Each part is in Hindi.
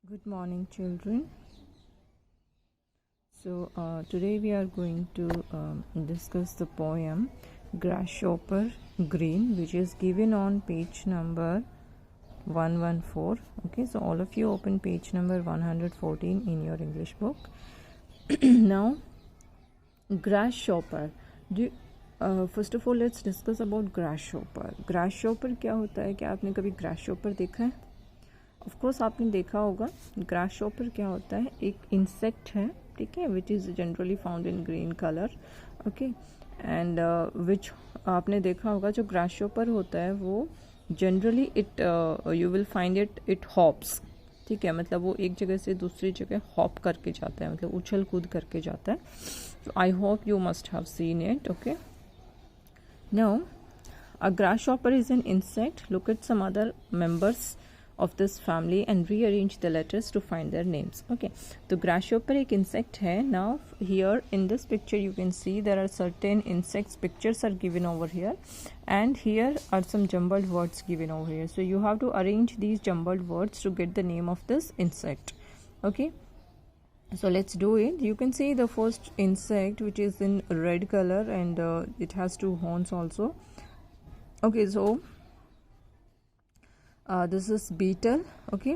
Good morning, children. Today we are going to discuss the poem Grasshopper Green, which is given on page number 114. Okay, so all of you open page number 114 in your English book. Now, grasshopper. First of all, let's discuss about grasshopper. Grasshopper क्या होता है? क्या आपने कभी grasshopper देखा है? ऑफ कोर्स आपने देखा होगा. ग्रासशॉपर क्या होता है? एक इंसेक्ट है, ठीक है, which is generally found in green colour. Okay, and which आपने देखा होगा जो ग्रासशॉपर होता है वो generally you will find it hops. ठीक है, मतलब वो एक जगह से दूसरी जगह हॉप करके जाता है, मतलब उछल कूद करके जाता है. तो I hope you must have seen it. Okay, now a grasshopper is an insect. Look at some other members of this family and rearrange the letters to find their names. Okay, तो grasshopper एक insect है. Now here in this picture you can see there are certain insects pictures are given over here, and here are some jumbled words given over here. So you have to arrange these jumbled words to get the name of this insect. Okay, so let's do it. You can see the first insect which is in red color and it has two horns also. Okay, so this is beetle. Okay,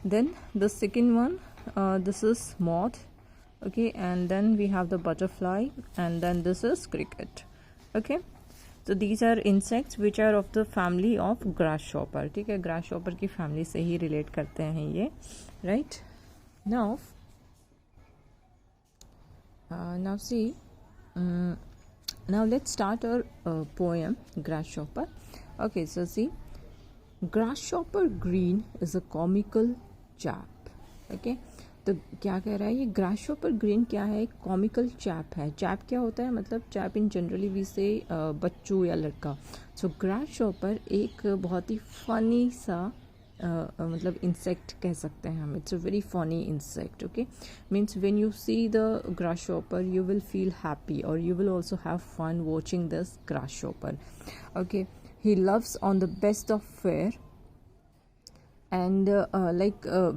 then the second one, this is moth. Okay, and then we have the butterfly, and then this is cricket. Okay, so these are insects which are of the family of grasshopper. ठीक है, grasshopper की family से ही relate करते हैं ये, right? Now see, now let's start our poem Grasshopper. Okay, so see, Grasshopper Green is a comical chap. Okay, तो क्या कह रहा है ये? Grasshopper Green क्या है? एक कॉमिकल चैप है. चैप क्या होता है? मतलब चैप इन जनरली वी से बच्चू या लड़का. सो Grasshopper एक बहुत ही फनी सा मतलब इंसेक्ट कह सकते हैं हम. It's a very funny insect. Okay, means when you see the grasshopper you will feel happy और you will also have fun watching this grasshopper. Okay, he loves on the best of fare and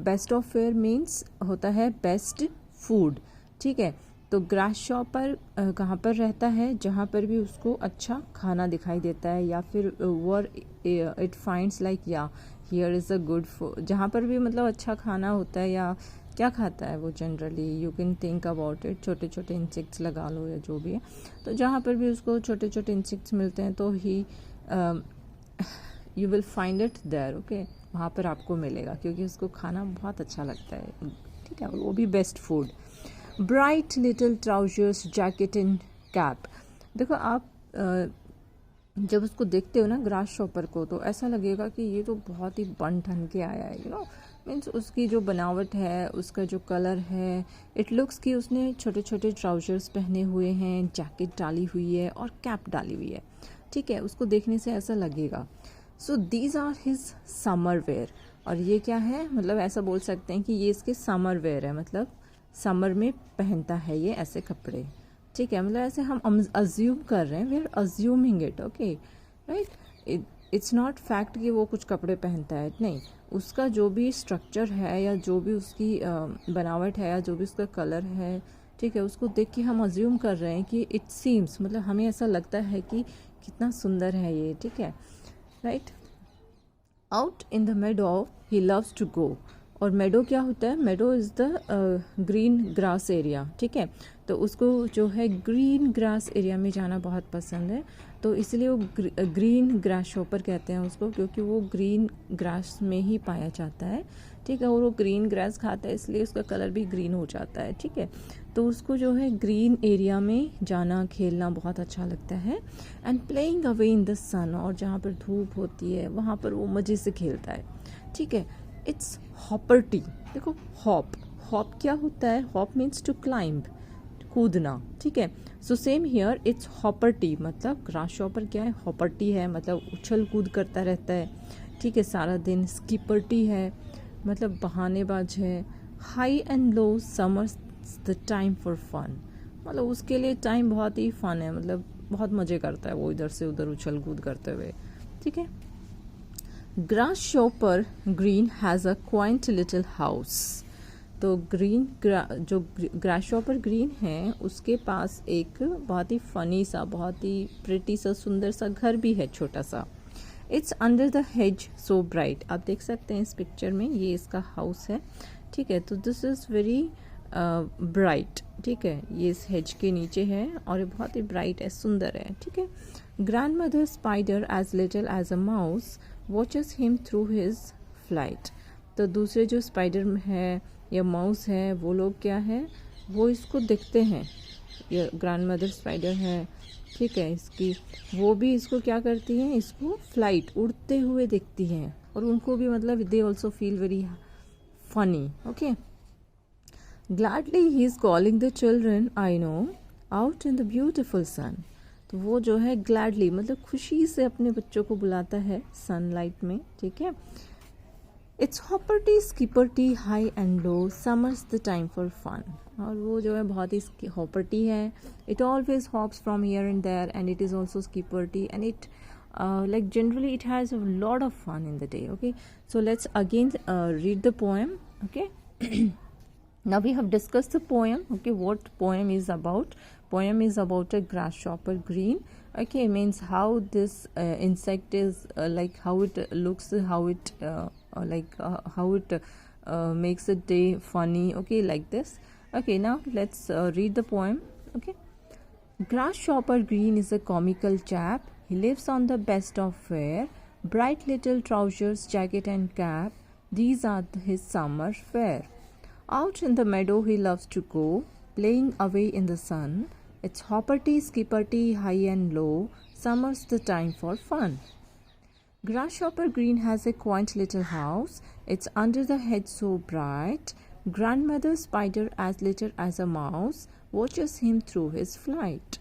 best of fare means होता है बेस्ट फूड. ठीक है, तो ग्रासशॉपर कहाँ पर रहता है? जहाँ पर भी उसको अच्छा खाना दिखाई देता है या फिर वर इट फाइंड्स लाइक या here is a good food. जहाँ पर भी मतलब अच्छा खाना होता है या क्या खाता है वो generally, you can think about it. छोटे छोटे इंसेक्ट्स लगा लो या जो भी है, तो जहाँ पर भी उसको छोटे छोटे इंसेक्ट्स मिलते हैं तो ही you will find it there. Okay, वहाँ पर आपको मिलेगा क्योंकि उसको खाना बहुत अच्छा लगता है. ठीक है, वो भी best food. Bright little trousers jacket and cap. देखो आप जब उसको देखते हो ना ग्रासशॉपर को, तो ऐसा लगेगा कि ये तो बहुत ही बन ठन के आया है. यू नो, मीन्स उसकी जो बनावट है, उसका जो कलर है, इट लुक्स कि उसने छोटे छोटे ट्राउजर्स पहने हुए हैं, जैकेट डाली हुई है और कैप डाली हुई है. ठीक है, उसको देखने से ऐसा लगेगा. So these are his summer wear. और ये क्या है? मतलब ऐसा बोल सकते हैं कि ये इसके समर वेयर है, मतलब समर में पहनता है ये ऐसे कपड़े. ठीक है, मतलब ऐसे हम अज्यूम कर रहे हैं, we are assuming it. Okay, right, it's not fact कि वो कुछ कपड़े पहनता है, नहीं. उसका जो भी स्ट्रक्चर है या जो भी उसकी बनावट है या जो भी उसका कलर है, ठीक है, उसको देख के हम अज्यूम कर रहे हैं कि इट सीम्स, मतलब हमें ऐसा लगता है कि कितना सुंदर है ये. ठीक है, right. Out in the meadow he loves to go. और मेडो क्या होता है? Meadow is the green grass area. ठीक है, तो उसको जो है ग्रीन ग्रास एरिया में जाना बहुत पसंद है, तो इसलिए वो ग्रीन ग्रासशॉपर कहते हैं उसको, क्योंकि वो ग्रीन ग्रास में ही पाया जाता है. ठीक है, और वो ग्रीन ग्रास खाता है इसलिए उसका कलर भी ग्रीन हो जाता है. ठीक है, तो उसको जो है ग्रीन एरिया में जाना खेलना बहुत अच्छा लगता है. And playing away in the sun, और जहाँ पर धूप होती है वहाँ पर वो मज़े से खेलता है. ठीक है, इट्स हॉपर टी. देखो हॉप क्या होता है? हॉप मीन्स टू क्लाइंब, कूदना. ठीक है, so same here it's hopper T. मतलब ग्रासशॉपर क्या है? हॉपर टी है, मतलब उछल कूद करता रहता है. ठीक है, सारा दिन. स्कीपर टी है, मतलब बहानेबाज है. High and low summers the time for fun, मतलब उसके लिए टाइम बहुत ही फन है, मतलब बहुत मज़े करता है वो इधर से उधर उछल कूद करते हुए. ठीक है, Grasshopper Green has a quaint little house. तो जो ग्रासशॉपर ग्रीन है उसके पास एक बहुत ही फनी सा, बहुत ही प्रिटी सा, सुंदर सा घर भी है, छोटा सा. It's under the hedge so bright. आप देख सकते हैं इस पिक्चर में, ये इसका हाउस है. ठीक है, तो दिस इज़ वेरी ब्राइट. ठीक है, ये इस हेज के नीचे है और ये बहुत ही ब्राइट है, सुंदर है. ठीक है. Grand mother spider as little as a mouse watches him through his flight. तो दूसरे जो स्पाइडर है या माउस है, वो लोग क्या है, वो इसको देखते हैं. ये ग्रैंड मदर स्पाइडर है, ठीक है, इसकी वो भी इसको क्या करती हैं, इसको फ्लाइट उड़ते हुए देखती हैं और उनको भी मतलब they also feel very funny. Okay. Gladly he is calling the children I know out in the beautiful sun. तो वो जो है ग्लैडली मतलब खुशी से अपने बच्चों को बुलाता है सनलाइट में. ठीक है. It's hopperty skipperty high and low summers the time for fun. और वो जो है बहुत ही हॉपर्टी है. It always hops from here and there and it is also skipperty and it like generally it has a lot of fun in the day. Okay, so let's again read the poem. Okay. Now we have discussed the poem. Okay, what poem is about? Poem is about a grasshopper green. Okay, means how this insect is like how it looks, how it how it makes a day funny. Okay, like this. Okay, now let's read the poem. Okay. Grasshopper Green is a comical chap. He lives on the best of fare. Bright little trousers, jacket and cap, these are his summer fare. Out in the meadow he loves to go, playing away in the sun. It's hopperty, skipperty, high and low, summer's the time for fun. Grasshopper Green has a quaint little house. It's under the hedge so bright. Grandmother Spider, as little as a mouse, watches him through his flight.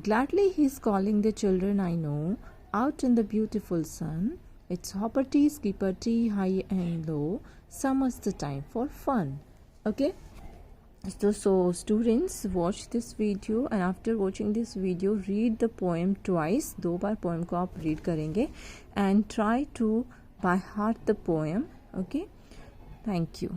Gladly he's calling the children I know, out in the beautiful sun. It's hopperty, skipperty, high and low, summer's the time for fun. Okay. So students, watch this video and after watching this video read the poem twice. 2 bar poem को आप read करेंगे and try to by heart the poem. Okay. Thank you.